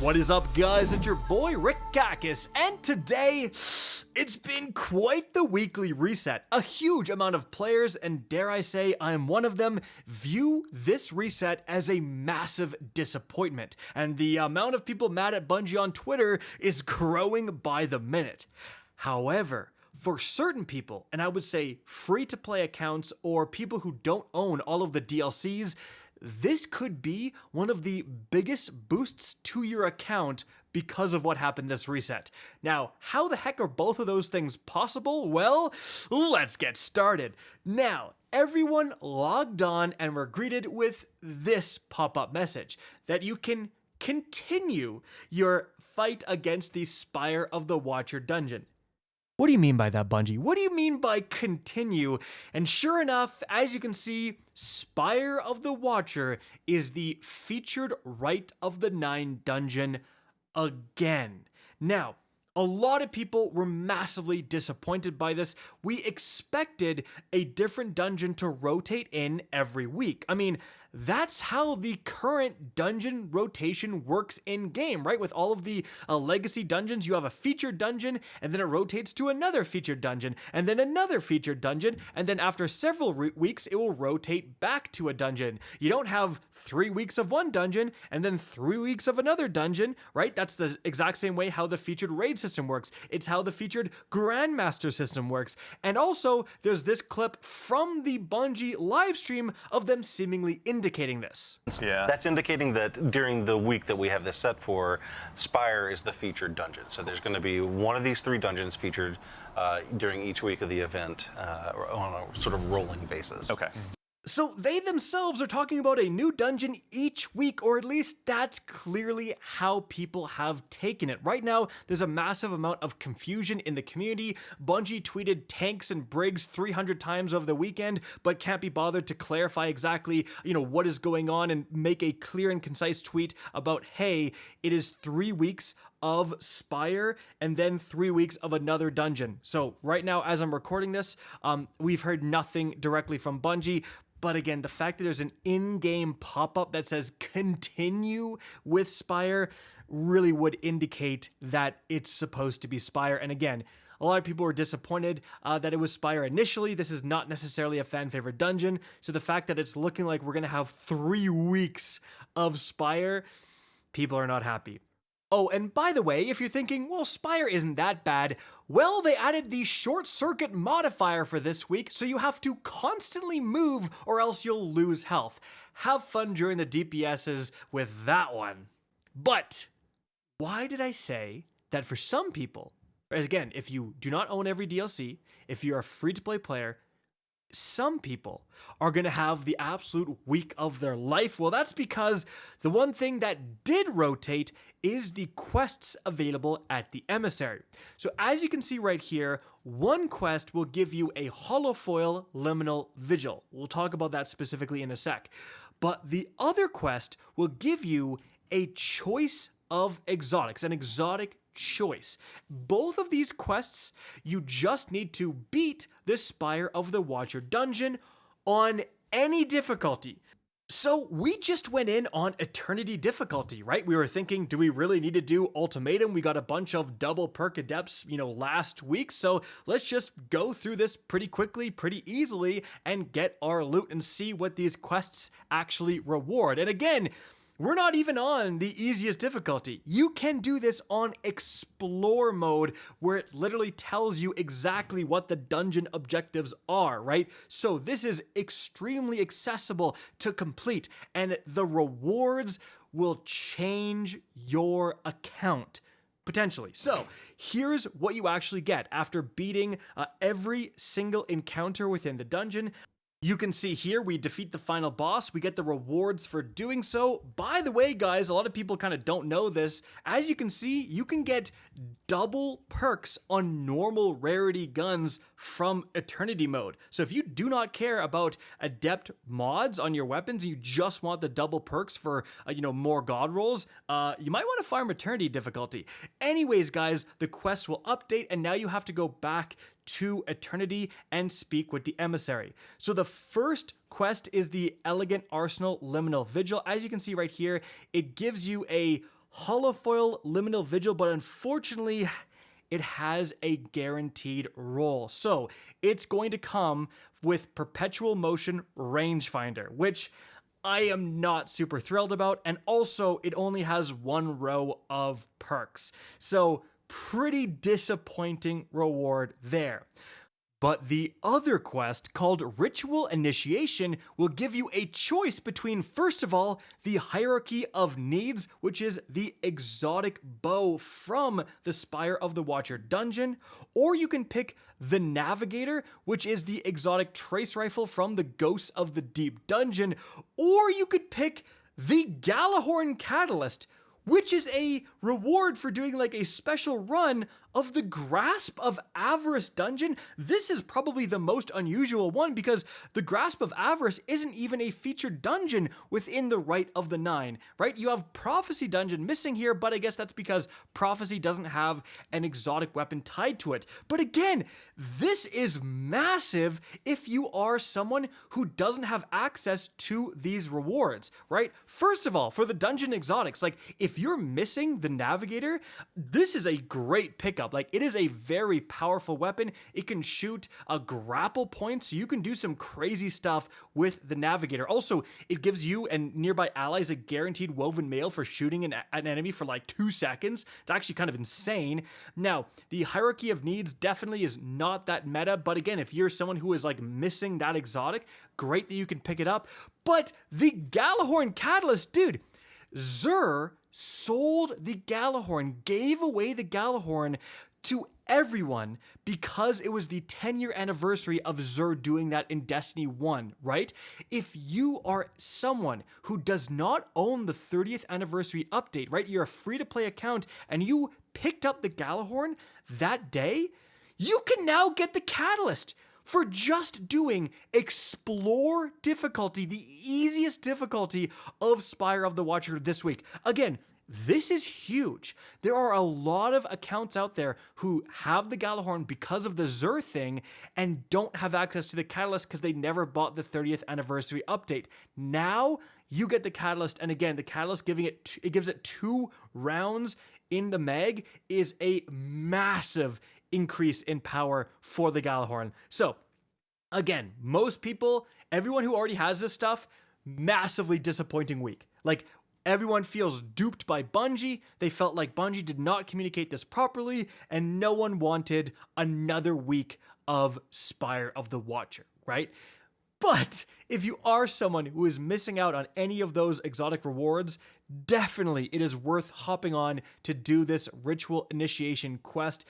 What is up, guys? It's your boy Rick Kakis, and today it's been quite the weekly reset. A huge amount of players, and dare I say I am one of them, view this reset as a massive disappointment, and the amount of people mad at Bungie on Twitter is growing by the minute. However, for certain people, and I would say free-to-play accounts or people who don't own all of the DLCs, this could be one of the biggest boosts to your account because of what happened this reset. Now, how the heck are both of those things possible? Well, let's get started. Now, everyone logged on and were greeted with this pop-up message that you can continue your fight against the Spire of the Watcher dungeon. What do you mean by that, Bungie? What do you mean by continue? And sure enough, as you can see, Spire of the Watcher is the featured Rite of the Nine dungeon again. Now, a lot of people were massively disappointed by this. We expected a different dungeon to rotate in every week. I mean, that's how the current dungeon rotation works in-game, right? With all of the legacy dungeons, you have a featured dungeon, and then it rotates to another featured dungeon, and then another featured dungeon, and then after several weeks, it will rotate back to a dungeon. You don't have 3 weeks of one dungeon, and then 3 weeks of another dungeon, right? That's the exact same way how the featured raid system works. It's how the featured Grandmaster system works. And also, there's this clip from the Bungie livestream of them seemingly indicating this. Yeah. That's indicating that during the week that we have this set for, Spire is the featured dungeon. So there's going to be one of these 3 dungeons featured during each week of the event on a sort of rolling basis. Okay. So they themselves are talking about a new dungeon each week, or at least that's clearly how people have taken it. Right now, there's a massive amount of confusion in the community. Bungie tweeted tanks and brigs 300 times over the weekend, but can't be bothered to clarify exactly, what is going on and make a clear and concise tweet about, hey, it is 3 weeks of Spire and then 3 weeks of another dungeon. So right now, as I'm recording this, we've heard nothing directly from Bungie. But again, the fact that there's an in-game pop-up that says continue with Spire really would indicate that it's supposed to be Spire. And again, a lot of people were disappointed that it was Spire initially. This is not necessarily a fan-favorite dungeon. So the fact that it's looking like we're going to have 3 weeks of Spire, people are not happy. Oh, and by the way, if you're thinking, well, Spire isn't that bad, well, they added the short circuit modifier for this week, so you have to constantly move or else you'll lose health. Have fun during the DPSs with that one. But why did I say that for some people, as again, if you do not own every DLC, if you're a free-to-play player, some people are going to have the absolute week of their life? Well, that's because the one thing that did rotate is the quests available at the Emissary. So as you can see right here, one quest will give you a holofoil liminal vigil. We'll talk about that specifically in a sec. But the other quest will give you a choice of exotics, an exotic choice. Both of these quests, you just need to beat the Spire of the Watcher dungeon on any difficulty. So we just went in on Eternity difficulty, right? We were thinking, do we really need to do Ultimatum? We got a bunch of double perk adepts, last week. So let's just go through this pretty quickly, pretty easily, and get our loot and see what these quests actually reward. And again, we're not even on the easiest difficulty. You can do this on Explore mode, where it literally tells you exactly what the dungeon objectives are, right? So this is extremely accessible to complete, and the rewards will change your account. Potentially. So here's what you actually get after beating every single encounter within the dungeon. You can see here, we defeat the final boss. We get the rewards for doing so. By the way, guys, a lot of people kind of don't know this. As you can see, you can get double perks on normal rarity guns from Eternity mode. So if you do not care about adept mods on your weapons, you just want the double perks for, more god rolls, you might want to farm Eternity difficulty. Anyways, guys, the quest will update, and now you have to go back to Eternity and speak with the Emissary. So the first quest is the Elegant Arsenal Liminal Vigil. As you can see right here, it gives you a holofoil liminal vigil, but unfortunately, it has a guaranteed roll. So it's going to come with perpetual motion rangefinder, which I am not super thrilled about. And also it only has 1 row of perks. So pretty disappointing reward there. But the other quest, called Ritual Initiation, will give you a choice between, first of all, the Hierarchy of Needs, which is the exotic bow from the Spire of the Watcher dungeon, or you can pick the Navigator, which is the exotic trace rifle from the Ghosts of the Deep dungeon, or you could pick the Galahorn Catalyst, which is a reward for doing like a special run of the Grasp of Avarice dungeon. This is probably the most unusual one because the Grasp of Avarice isn't even a featured dungeon within the Rite of the Nine, right? You have Prophecy dungeon missing here, but I guess that's because Prophecy doesn't have an exotic weapon tied to it. But again, this is massive if you are someone who doesn't have access to these rewards, right? First of all, for the dungeon exotics, like if you're missing the Navigator, this is a great pickup. Like it is a very powerful weapon. It can shoot a grapple point, so you can do some crazy stuff with the Navigator. Also, it gives you and nearby allies a guaranteed woven mail for shooting an enemy for like 2 seconds. It's actually kind of insane. Now, the Hierarchy of Needs definitely is not that meta, but again, if you're someone who is like missing that exotic, great that you can pick it up. But the Galahorn Catalyst, dude, Xur sold the Galahorn, gave away the Galahorn to everyone because it was the 10-year anniversary of Xur doing that in Destiny 1, right? If you are someone who does not own the 30th anniversary update, right? You're a free-to-play account and you picked up the Galahorn that day, you can now get the Catalyst for just doing Explore difficulty, the easiest difficulty of Spire of the Watcher this week. Again, this is huge. There are a lot of accounts out there who have the Galahorn because of the Xur thing and don't have access to the Catalyst because they never bought the 30th anniversary update. Now you get the Catalyst, and again, the Catalyst gives it 2 rounds in the mag is a massive increase in power for the Galahorn. So again, most people, everyone who already has this stuff, massively disappointing week. Like everyone feels duped by Bungie. They felt like Bungie did not communicate this properly and no one wanted another week of Spire of the Watcher, right? But if you are someone who is missing out on any of those exotic rewards, definitely it is worth hopping on to do this Ritual Initiation quest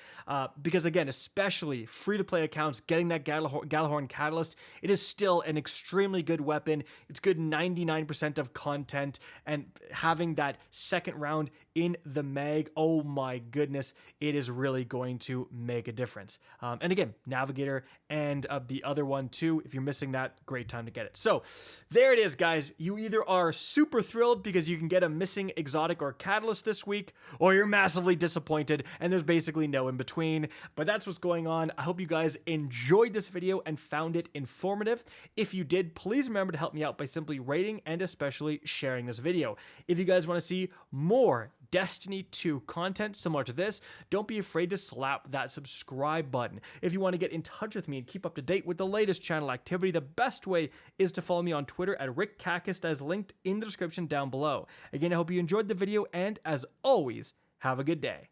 because again, especially free-to-play accounts getting that Galahorn Catalyst, it is still an extremely good weapon. It's good 99% of content, and having that second round in the mag, oh my goodness, it is really going to make a difference. And again, Navigator and the other one too, if you're missing that, great time to get it. So there it is, guys. You either are super thrilled because you can get a missing exotic or catalyst this week, or you're massively disappointed and there's basically no in between. But that's what's going on. I hope you guys enjoyed this video and found it informative. If you did, please remember to help me out by simply rating and especially sharing this video. If you guys want to see more Destiny 2 content similar to this, don't be afraid to slap that subscribe button. If you want to get in touch with me and keep up to date with the latest channel activity, the best way is to follow me on Twitter at RickCacus, that is linked in the description down below. Again, I hope you enjoyed the video, and as always, have a good day.